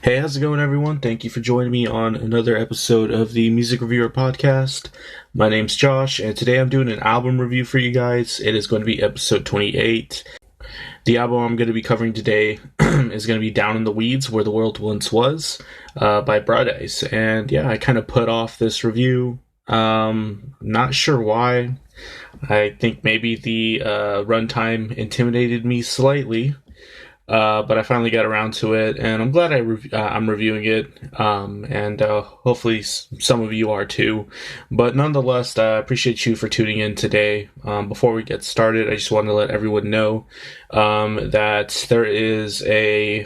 Hey, how's it going, everyone? Thank you for joining me on another episode of the Music Reviewer Podcast. My name's Josh, and today I'm doing an album review for you guys. It is going to be episode 28. The album I'm going to be covering today is going to be Down in the Weeds, Where the World Once Was, by Bright Eyes. And yeah, I kind of put off this review. Not sure why. I think maybe the runtime intimidated me slightly. But I finally got around to it, and I'm glad I'm reviewing it, and hopefully some of you are too. But nonetheless, I appreciate you for tuning in today. Before we get started, I just wanted to let everyone know that there is a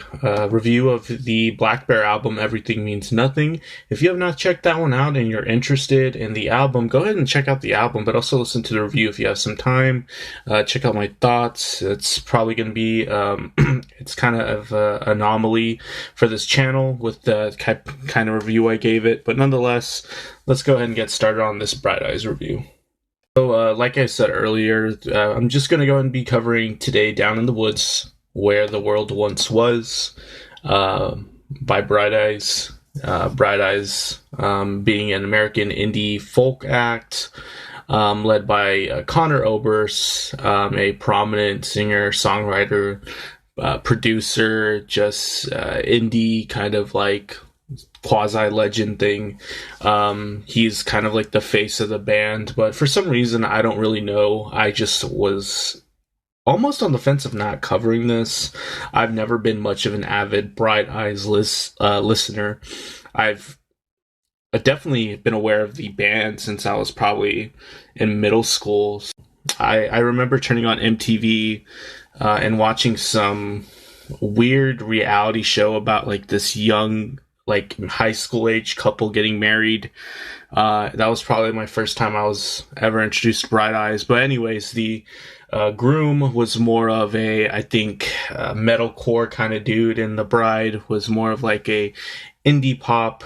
review of the Black Bear album, Everything Means Nothing. If you have not checked that one out and you're interested in the album, go ahead and check out the album, but also listen to the review if you have some time. Check out my thoughts. It's probably going to be... it's kind of an anomaly for this channel with the kind of review I gave it. But nonetheless, let's go ahead and get started on this Bright Eyes review. So, like I said earlier, I'm just going to go and be covering today Down in the Woods, Where the World Once Was, by Bright Eyes. Bright Eyes being an American indie folk act, led by Connor Oberst, a prominent singer, songwriter, producer, just indie kind of like quasi-legend thing. He's kind of like the face of the band, but for some reason, I don't really know. I just was almost on the fence of not covering this. I've never been much of an avid Bright Eyes listener. I've definitely been aware of the band since I was probably in middle school. I remember turning on MTV and watching some weird reality show about like this young, like high school age couple getting married. That was probably my first time I was ever introduced to Bright Eyes. But anyways, the groom was more of a, I think, metalcore kind of dude, and the bride was more of like a indie pop,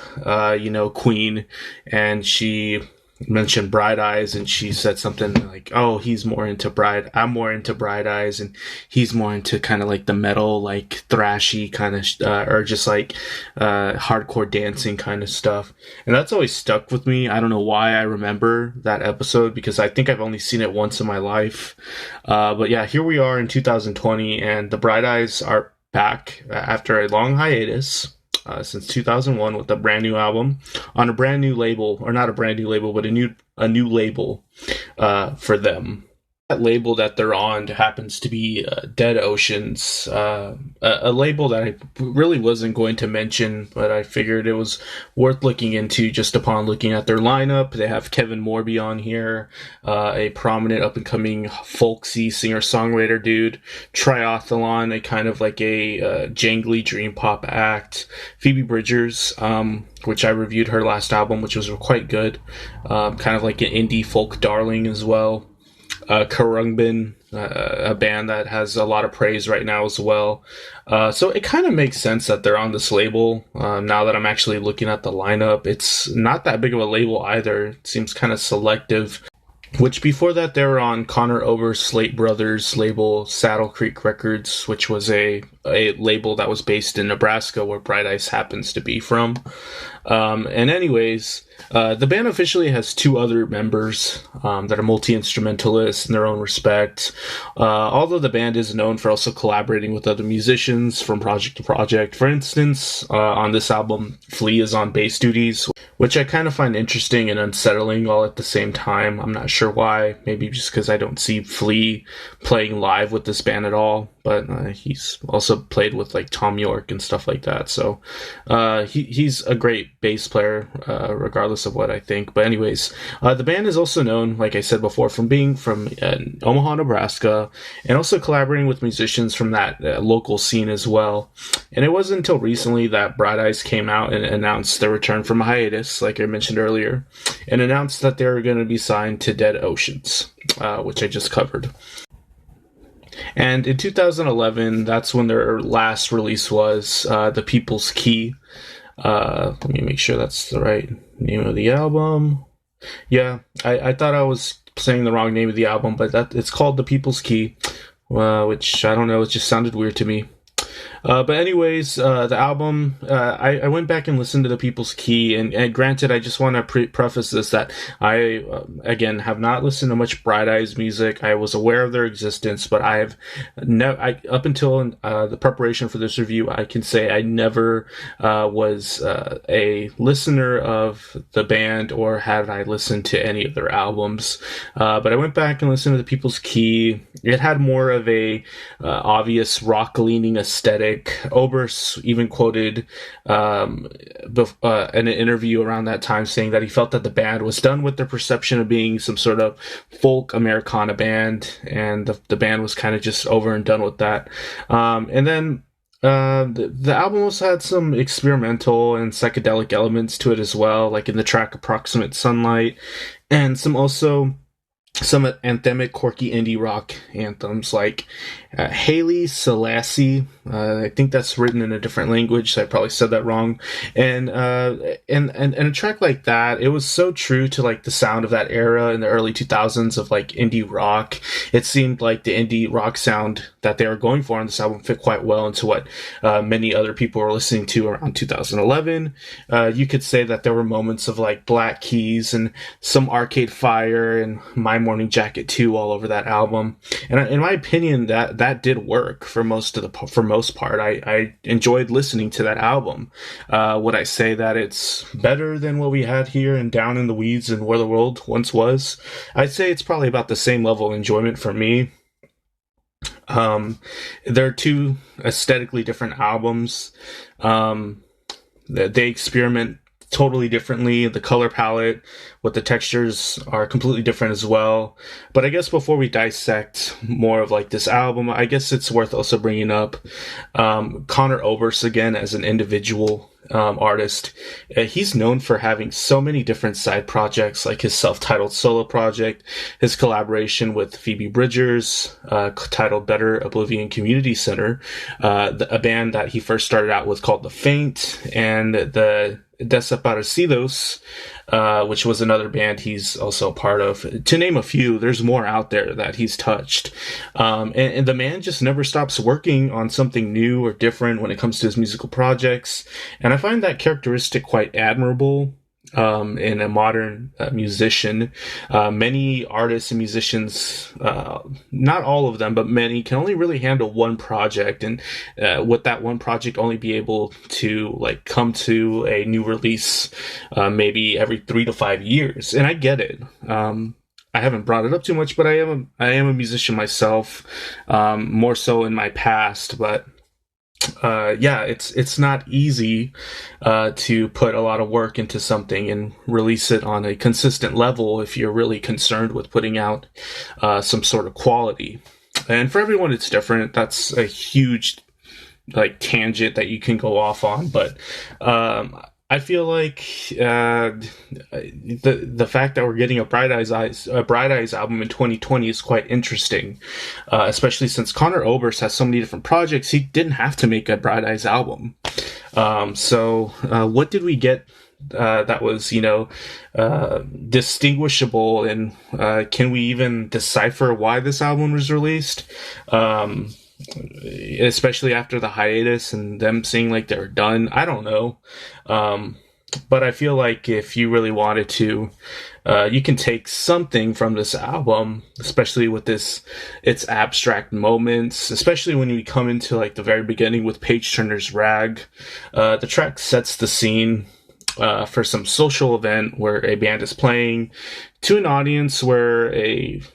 queen, and she mentioned Bright Eyes, and she said something like, oh, I'm more into Bright Eyes, and he's more into kind of like the metal, like thrashy kind of or just like hardcore dancing kind of stuff. And that's always stuck with me. I don't know why I remember that episode, because I think I've only seen it once in my life. But yeah, here we are in 2020, and the Bright Eyes are back after a long hiatus. Since 2001, with a brand new album on a brand new label, or not a brand new label, but a new label for them. That label that they're on happens to be Dead Oceans, a label that I really wasn't going to mention, but I figured it was worth looking into just upon looking at their lineup. They have Kevin Morby on here, a prominent up-and-coming folksy singer-songwriter dude, Triathlon, a kind of like a jangly dream pop act, Phoebe Bridgers, which I reviewed her last album, which was quite good, kind of like an indie folk darling as well. Karungbin, a band that has a lot of praise right now as well. So it kind of makes sense that they're on this label. Now that I'm actually looking at the lineup, it's not that big of a label either. It seems kind of selective. Which before that, they were on Connor Oberst's Slate Brothers label, Saddle Creek Records, which was a label that was based in Nebraska, where Bright Eyes happens to be from. And anyways, the band officially has two other members that are multi-instrumentalists in their own respect. Although the band is known for also collaborating with other musicians from project to project. For instance, on this album, Flea is on bass duties, which I kind of find interesting and unsettling all at the same time. I'm not sure why. Maybe just because I don't see Flea playing live with this band at all. But he's also played with like Tom York and stuff like that. So he's a great bass player, regardless of what I think. But anyways, the band is also known, like I said before, from being from Omaha, Nebraska, and also collaborating with musicians from that local scene as well. And it wasn't until recently that Bright Eyes came out and announced their return from a hiatus, like I mentioned earlier, and announced that they were going to be signed to Dead Oceans, which I just covered. And in 2011, that's when their last release was, The People's Key. Let me make sure that's the right name of the album. Yeah, I thought I was saying the wrong name of the album, but it's called The People's Key, which, I don't know, it just sounded weird to me. But anyways, the album, I went back and listened to the People's Key, and granted, I just want to preface this that I, again, have not listened to much Bright Eyes music. I was aware of their existence, but I've never, up until the preparation for this review, I can say I never was a listener of the band, or had I listened to any of their albums. But I went back and listened to the People's Key. It had more of a obvious rock-leaning aesthetic. Oberst even quoted in an interview around that time saying that he felt that the band was done with their perception of being some sort of folk Americana band, and the band was kind of just over and done with that. And then the album also had some experimental and psychedelic elements to it as well, like in the track Approximate Sunlight, and some anthemic, quirky indie rock anthems like Haile Selassie. I think that's written in a different language, so I probably said that wrong. And a track like that, it was so true to like the sound of that era in the early 2000s of like indie rock. It seemed like the indie rock sound that they were going for on this album fit quite well into what many other people were listening to around 2011. You could say that there were moments of like Black Keys and some Arcade Fire and My Morning Jacket 2 all over that album. And in my opinion, that did work for most part. I enjoyed listening to that album. Would I say that it's better than what we had here in Down in the Weeds and Where the World Once Was? I'd say it's probably about the same level of enjoyment for me. They're two aesthetically different albums. They experiment totally differently. The color palette with the textures are completely different as well. But I guess before we dissect more of like this album, I guess it's worth also bringing up Conor Oberst again as an individual artist. He's known for having so many different side projects, like his self-titled solo project, his collaboration with Phoebe Bridgers, titled Better Oblivion Community Center, a band that he first started out with called The Faint, and the Desaparecidos, which was another band he's also a part of. To name a few, there's more out there that he's touched. And the man just never stops working on something new or different when it comes to his musical projects. And I find that characteristic quite admirable in a modern musician. Many artists and musicians, not all of them, but many, can only really handle one project, and with that one project only be able to like come to a new release maybe every 3 to 5 years. And I get it. I haven't brought it up too much, but I am a musician myself, more so in my past, but it's not easy to put a lot of work into something and release it on a consistent level if you're really concerned with putting out some sort of quality. And for everyone, it's different. That's a huge like tangent that you can go off on, but I feel like the fact that we're getting a Bright Eyes album in 2020 is quite interesting, especially since Conor Oberst has so many different projects. He didn't have to make a Bright Eyes album. So what did we get that was, distinguishable, and can we even decipher why this album was released? Especially after the hiatus and them seeing like they're done. I don't know. But I feel like if you really wanted to, you can take something from this album, especially with its abstract moments, especially when we come into like the very beginning with Page Turner's Rag. The track sets the scene for some social event where a band is playing to an audience where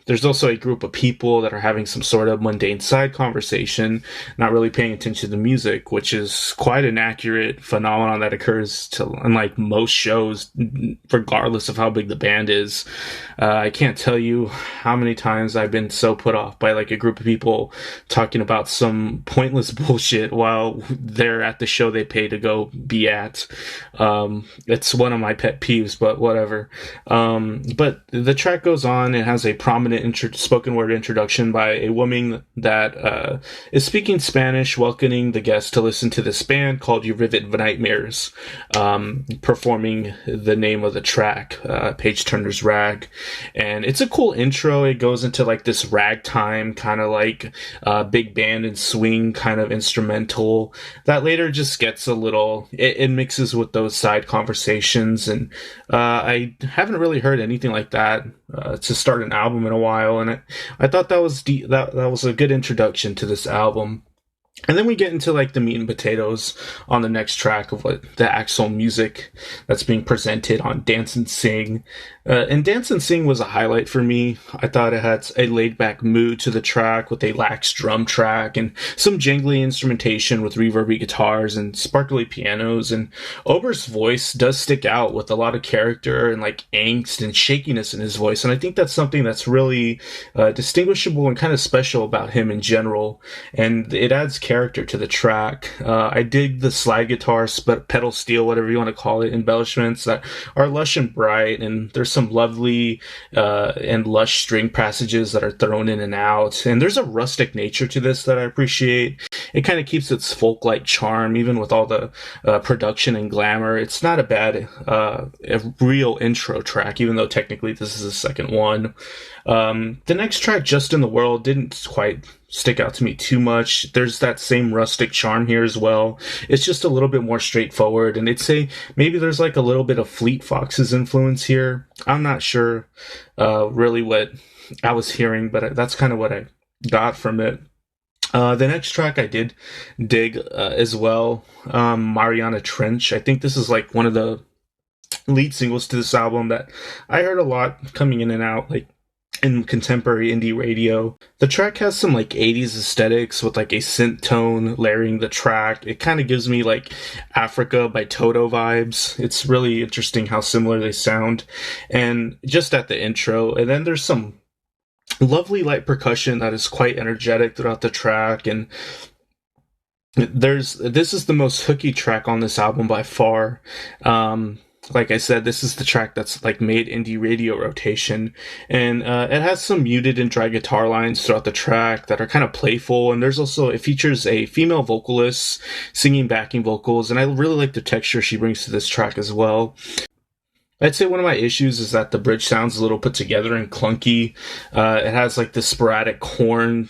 there's also a group of people that are having some sort of mundane side conversation, not really paying attention to the music, which is quite an accurate phenomenon that occurs in like most shows, regardless of how big the band is. I can't tell you how many times I've been so put off by like a group of people talking about some pointless bullshit while they're at the show they pay to go be at. It's one of my pet peeves, but whatever. But the track goes on. It has a prominent spoken word introduction by a woman that is speaking Spanish, welcoming the guests to listen to this band called You Vivid Nightmares, performing the name of the track, Page Turner's Rag. And it's a cool intro. It goes into like this ragtime kind of like big band and swing kind of instrumental that later just gets a little, it mixes with those side conversations. And I haven't really heard anything like that to start an album in a while, and I thought that was that was a good introduction to this album. And then we get into like the meat and potatoes on the next track of what the actual music that's being presented on Dance and Sing. And Dance and Sing was a highlight for me. I thought it had a laid back mood to the track with a lax drum track and some jingly instrumentation with reverby guitars and sparkly pianos. And Oberst's voice does stick out with a lot of character and like angst and shakiness in his voice. And I think that's something that's really distinguishable and kind of special about him in general. And it adds character to the track. I dig the slide guitar, pedal steel, whatever you want to call it, embellishments that are lush and bright, and there's some lovely and lush string passages that are thrown in and out, and there's a rustic nature to this that I appreciate. It kind of keeps its folk-like charm even with all the production and glamour. It's not a bad a real intro track, even though technically this is the second one. The next track, Just in the World, didn't quite stick out to me too much. There's that same rustic charm here as well. It's just a little bit more straightforward, and maybe there's like a little bit of Fleet Foxes influence here. I'm not sure really what I was hearing, but that's kind of what I got from it. The next track I did dig as well, Mariana Trench. I think this is like one of the lead singles to this album that I heard a lot coming in and out, like in contemporary indie radio. The track has some like 80s aesthetics with like a synth tone layering the track. It kind of gives me like Africa by Toto vibes. It's really interesting how similar they sound. And just at the intro, and then there's some lovely light percussion that is quite energetic throughout the track. And this is the most hooky track on this album by far. Like I said, this is the track that's like made indie radio rotation, and it has some muted and dry guitar lines throughout the track that are kind of playful. And it features a female vocalist singing backing vocals, and I really like the texture she brings to this track as well. I'd say one of my issues is that the bridge sounds a little put together and clunky. It has like the sporadic horn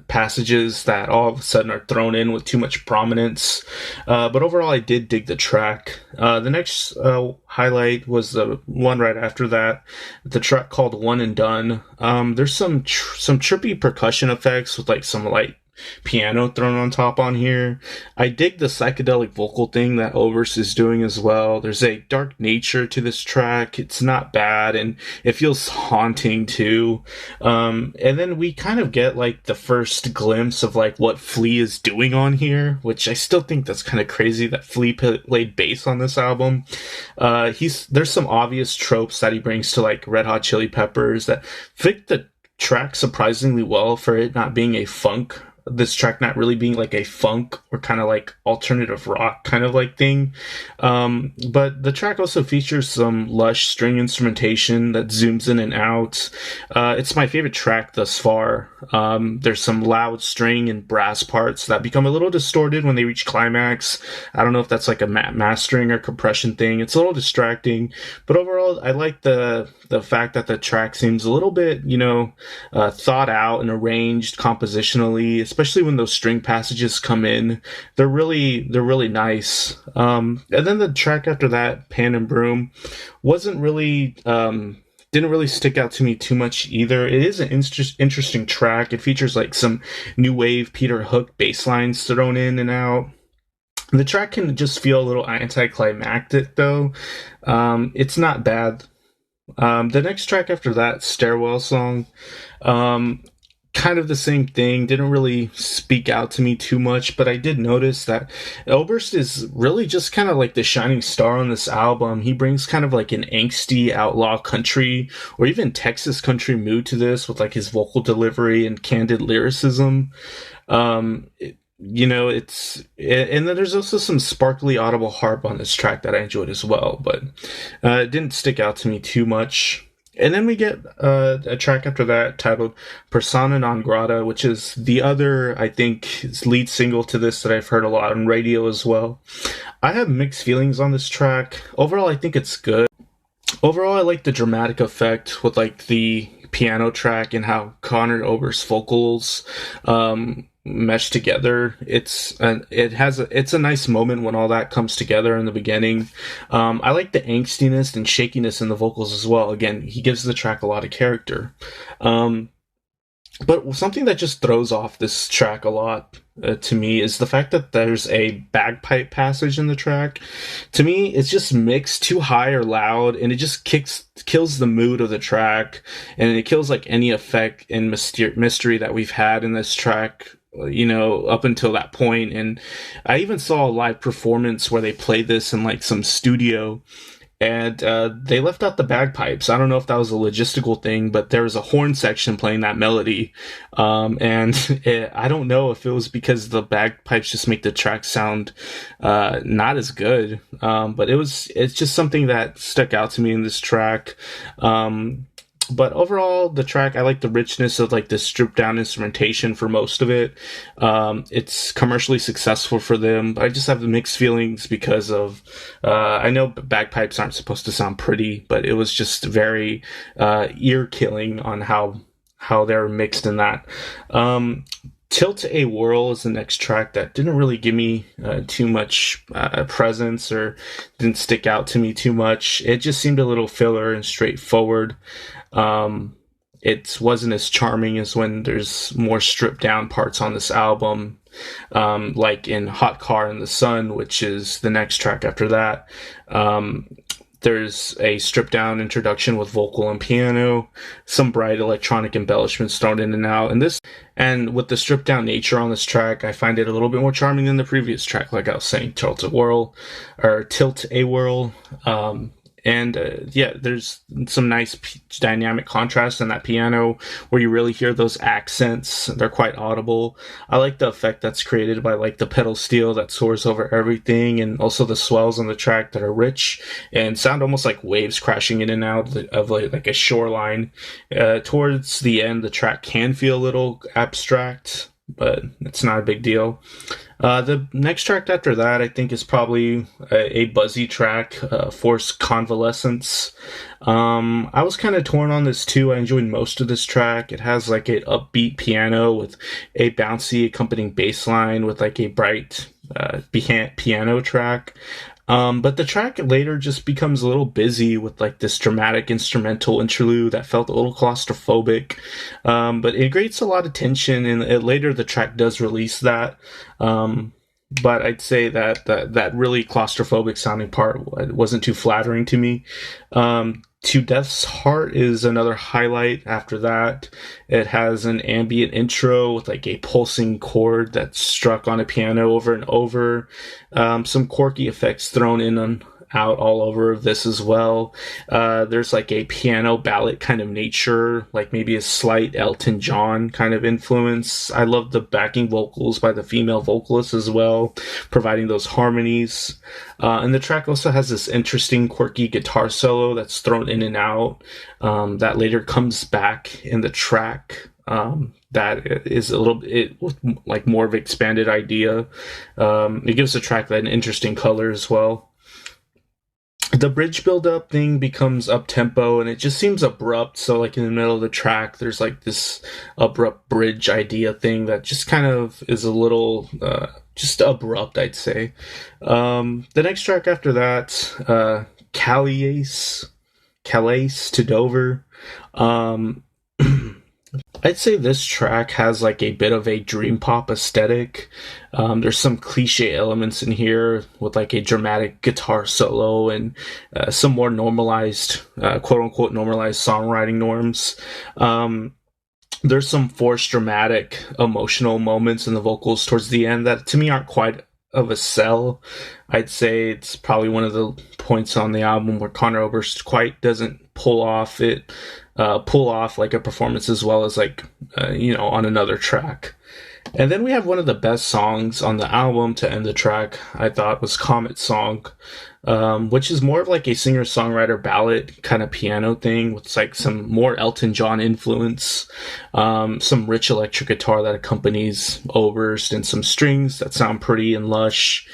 passages that all of a sudden are thrown in with too much prominence. But overall, I did dig the track. The next highlight was the one right after that, the track called One and Done. There's some trippy percussion effects with like some light piano thrown on top on here. I dig the psychedelic vocal thing that Oberst is doing as well. There's a dark nature to this track. It's not bad, and it feels haunting too. And then we kind of get like the first glimpse of like what Flea is doing on here, which I still think that's kind of crazy that Flea played bass on this album. There's some obvious tropes that he brings to like Red Hot Chili Peppers that fit the track surprisingly well for it not being this track not really being like a funk or kind of like alternative rock kind of like thing. But the track also features some lush string instrumentation that zooms in and out. It's my favorite track thus far. There's some loud string and brass parts that become a little distorted when they reach climax. I don't know if that's like a mastering or compression thing. It's a little distracting, but overall I like the fact that the track seems a little bit, thought out and arranged compositionally, especially when those string passages come in. They're really nice. And then the track after that, Pan and Broom, wasn't really didn't really stick out to me too much either. It is an interesting track. It features like some new wave Peter Hook bass lines thrown in and out. The track can just feel a little anticlimactic though. It's not bad. The next track after that, Stairwell Song, kind of the same thing. Didn't really speak out to me too much, but I did notice that Oberst is really just kind of like the shining star on this album. He brings kind of like an angsty outlaw country or even Texas country mood to this with like his vocal delivery and candid lyricism. And then there's also some sparkly audible harp on this track that I enjoyed as well, but it didn't stick out to me too much. And then we get a track after that titled Persona Non Grata, which is the other, I think, lead single to this that I've heard a lot on radio as well. I have mixed feelings on this track. Overall, I think it's good. Overall, I like the dramatic effect with like the piano track and how Connor Oberst's vocals mesh together. It's a nice moment when all that comes together in the beginning. I like the angstiness and shakiness in the vocals as well. Again, he gives the track a lot of character. But something that just throws off this track a lot to me is the fact that there's a bagpipe passage in the track. To me, it's just mixed too high or loud, and it just kills the mood of the track, and it kills like any effect and mystery that we've had in this track, up until that point. And I even saw a live performance where they played this in like some studio, and they left out the bagpipes. I don't know if that was a logistical thing, but there was a horn section playing that melody. I don't know if it was because the bagpipes just make the track sound not as good. But it's just something that stuck out to me in this track. But overall, the track, I like the richness of like the stripped down instrumentation for most of it. It's commercially successful for them, but I just have the mixed feelings because of, I know bagpipes aren't supposed to sound pretty, but it was just very, ear killing on how they're mixed in that. Tilt a Whirl is the next track that didn't really give me too much presence or didn't stick out to me too much. It just seemed a little filler and straightforward. It wasn't as charming as when there's more stripped down parts on this album, like in Hot Car in the Sun, which is the next track after that. There's a stripped down introduction with vocal and piano, some bright electronic embellishments thrown in and out. And with the stripped down nature on this track, I find it a little bit more charming than the previous track, like I was saying, Tilt a Whirl. There's some nice dynamic contrast in that piano where you really hear those accents. They're quite audible. I like the effect that's created by like the pedal steel that soars over everything, and also the swells on the track that are rich and sound almost like waves crashing in and out of like a shoreline. Towards the end, the track can feel a little abstract, but it's not a big deal. The next track after that, I think, is probably a buzzy track, Forced Convalescence. I was kind of torn on this too. I enjoyed most of this track. It has like an upbeat piano with a bouncy accompanying bass line with like a bright piano track. But the track later just becomes a little busy with like this dramatic instrumental interlude that felt a little claustrophobic. But it creates a lot of tension, and later the track does release that. But I'd say that really claustrophobic sounding part wasn't too flattering to me. To Death's Heart is another highlight after that. It has an ambient intro with like a pulsing chord that's struck on a piano over and over. Some quirky effects thrown in and out all over this as well. There's like a piano ballad kind of nature, like maybe a slight Elton John kind of influence. I love the backing vocals by the female vocalist as well, providing those harmonies. And the track also has this interesting quirky guitar solo that's thrown in and out, that later comes back in the track. That is a little bit with like more of an expanded idea. It gives the track an interesting color as well. The bridge build-up thing becomes up-tempo, and it just seems abrupt. So, like, in the middle of the track, there's, like, this abrupt bridge idea thing that just kind of is a little, just abrupt, I'd say. The next track after that, Calais to Dover. I'd say this track has like a bit of a dream pop aesthetic. There's some cliche elements in here with like a dramatic guitar solo and some more normalized, quote unquote, normalized songwriting norms. There's some forced dramatic emotional moments in the vocals towards the end that to me aren't quite of a sell. I'd say it's probably one of the points on the album where Conor Oberst quite doesn't pull off like a performance as well as like on another track. And then we have one of the best songs on the album to end the track, I thought, was Comet Song. which is more of like a singer-songwriter ballad kind of piano thing with like some more Elton John influence, some rich electric guitar that accompanies Oberst, and some strings that sound pretty and lush.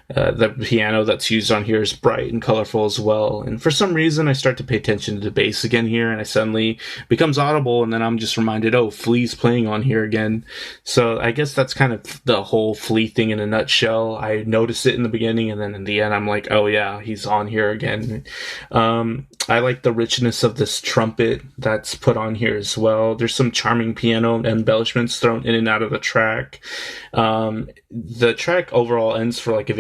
The piano that's used on here is bright and colorful as well. And for some reason, I start to pay attention to the bass again here, and I suddenly becomes audible, and then I'm just reminded, oh, Flea's playing on here again. So I guess that's kind of the whole Flea thing in a nutshell. I noticed it in the beginning, and then in the end, I'm like, oh yeah, he's on here again. I like the richness of this trumpet that's put on here as well. There's some charming piano embellishments thrown in and out of the track. The track overall ends for like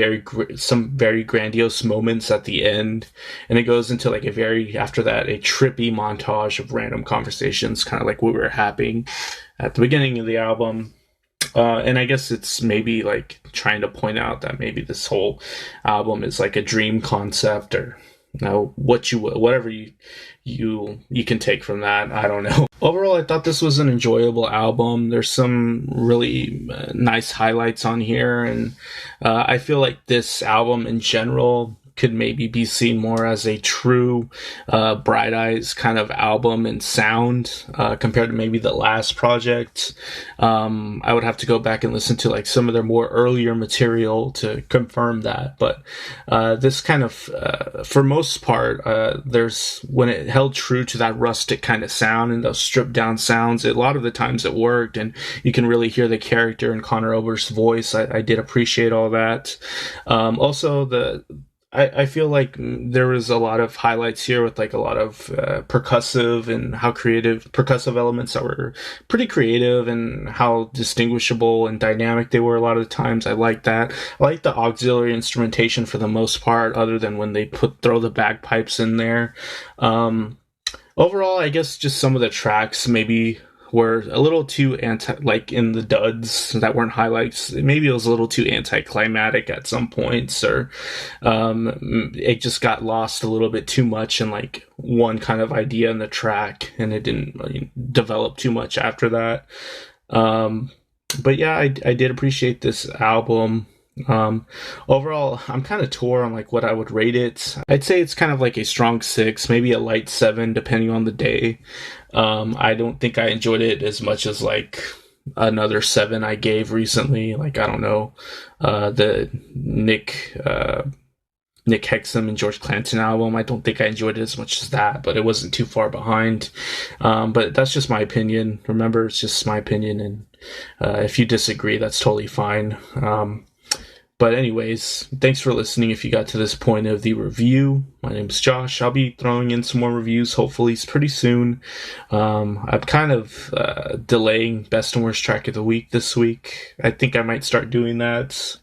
some very grandiose moments at the end, and it goes into like after that, a trippy montage of random conversations, kind of like what we were having at the beginning of the album. And I guess it's maybe like trying to point out that maybe this whole album is like a dream concept, or whatever you can take from that. I don't know. Overall, I thought this was an enjoyable album. There's some really nice highlights on here, and I feel like this album in general could maybe be seen more as a true Bright Eyes kind of album and sound compared to maybe the last project. I would have to go back and listen to like some of their more earlier material to confirm that, but this kind of for most part, when it held true to that rustic kind of sound and those stripped down sounds, a lot of the times it worked, and you can really hear the character in Conor Oberst's voice. I did appreciate all that. Also, I feel like there was a lot of highlights here with like a lot of percussive elements that were pretty creative, and how distinguishable and dynamic they were a lot of the times. I like that. I like the auxiliary instrumentation for the most part, other than when they throw the bagpipes in there. Overall, I guess just some of the tracks maybe were a little too like in the duds that weren't highlights. Maybe it was a little too anticlimactic at some points, or it just got lost a little bit too much in like one kind of idea in the track, and it didn't really develop too much after that. But yeah, I did appreciate this album. Overall, I'm kind of torn on like what I would rate it. I'd say it's kind of like a strong 6, maybe a light 7, depending on the day. I don't think I enjoyed it as much as like another 7 I gave recently. Like, I don't know, the Nick Hexum and George Clanton album. I don't think I enjoyed it as much as that, but it wasn't too far behind. But that's just my opinion. Remember, it's just my opinion, and if you disagree, that's totally fine. But anyways, thanks for listening if you got to this point of the review. My name's Josh. I'll be throwing in some more reviews, hopefully pretty soon. I'm kind of delaying Best and Worst Track of the Week this week. I think I might start doing that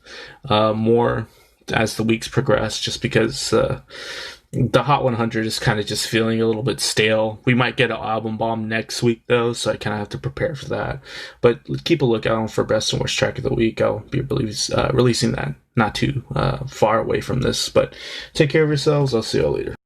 more as the weeks progress, just because the Hot 100 is kind of just feeling a little bit stale. We might get an album bomb next week, though, so I kind of have to prepare for that. But keep a lookout for Best and Worst Track of the Week. I'll be releasing that not too far away from this. But take care of yourselves. I'll see you all later.